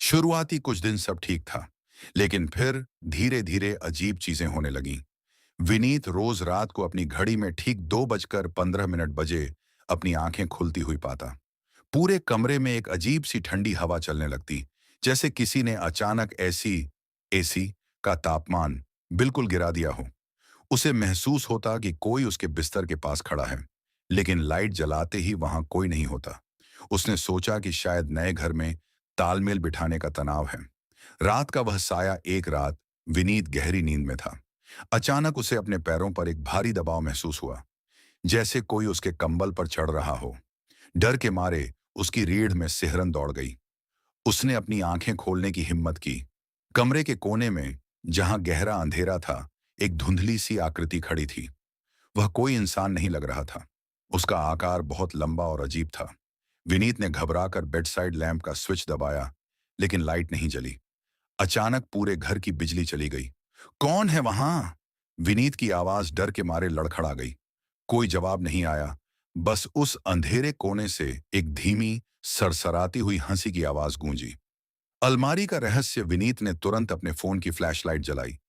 शुरुआती कुछ दिन सब ठीक था, लेकिन फिर धीरे धीरे अजीब चीजें होने लगीं। विनीत रोज रात को अपनी घड़ी में ठीक 2:15 बजे अपनी आंखें खुलती हुई पाता। पूरे कमरे में एक अजीब सी ठंडी हवा चलने लगती, जैसे किसी ने अचानक ऐसी एसी का तापमान बिल्कुल गिरा दिया हो। उसे महसूस होता कि कोई उसके बिस्तर के पास खड़ा है, लेकिन लाइट जलाते ही वहां कोई नहीं होता। उसने सोचा कि शायद नए घर में तालमेल बिठाने का तनाव है। रात का वह साया एक रात विनीत गहरी नींद में था। अचानक उसे अपने पैरों पर एक भारी दबाव महसूस हुआ, जैसे कोई उसके कंबल पर चढ़ रहा हो। डर के मारे उसकी रीढ़ में सिहरन दौड़ गई। उसने अपनी आंखें खोलने की हिम्मत की। कमरे के कोने में, जहां गहरा अंधेरा था, एक धुंधली सी आकृति खड़ी थी। वह कोई इंसान नहीं लग रहा था। उसका आकार बहुत लंबा और अजीब था। विनीत ने घबराकर बेड साइड लैंप का स्विच दबाया, लेकिन लाइट नहीं जली। अचानक पूरे घर की बिजली चली गई। कौन है वहां? विनीत की आवाज डर के मारे लड़खड़ा गई। कोई जवाब नहीं आया। बस उस अंधेरे कोने से एक धीमी, सरसराती हुई हंसी की आवाज गूंजी। अलमारी का रहस्य। विनीत ने तुरंत अपने फोन की फ्लैशलाइट जलाई।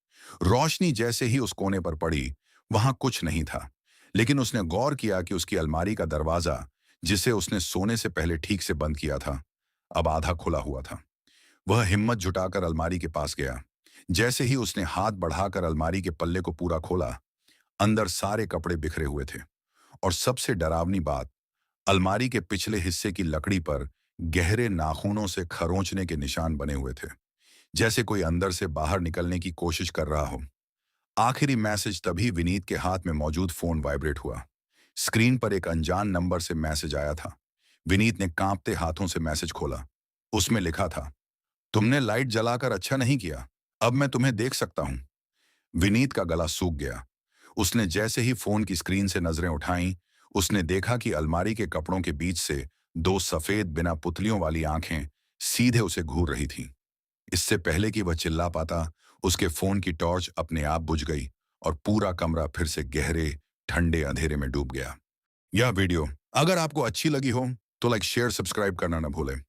रोशनी जैसे ही उस कोने पर पड़ी, वहां कुछ नहीं था। लेकिन उसने गौर किया कि उसकी अलमारी का दरवाजा, जिसे उसने सोने से पहले ठीक से बंद किया था, अब आधा खुला हुआ था। वह हिम्मत जुटाकर अलमारी के पास गया। जैसे ही उसने हाथ बढ़ाकर अलमारी के पल्ले को पूरा खोला, अंदर सारे कपड़े बिखरे हुए थे। और सबसे डरावनी बात, अलमारी के पिछले हिस्से की लकड़ी पर गहरे नाखूनों से खरोंचने के निशान बने हुए थे, जैसे कोई अंदर से बाहर निकलने की कोशिश कर रहा हो। आखिरी मैसेज तभी विनीत के हाथ में मौजूद फोन वाइब्रेट हुआ। स्क्रीन पर एक अनजान नंबर से मैसेज आया था। विनीत ने कांपते हाथों से मैसेज खोला। उसमें लिखा था, तुमने लाइट जलाकर अच्छा नहीं किया। अब मैं तुम्हें देख सकता हूं। विनीत का गला सूख गया। उसने जैसे ही फोन की स्क्रीन से नजरें उठाईं, उसने देखा कि अलमारी के कपड़ों के बीच से दो सफेद बिना पुतलियों वाली आंखें सीधे उसे घूर रही थीं। इससे पहले कि वह चिल्ला पाता, उसके फोन की टॉर्च अपने आप बुझ गई और पूरा कमरा फिर से गहरे, ठंडे अंधेरे में डूब गया। यह वीडियो अगर आपको अच्छी लगी हो, तो लाइक, शेयर, सब्सक्राइब करना न भूलें।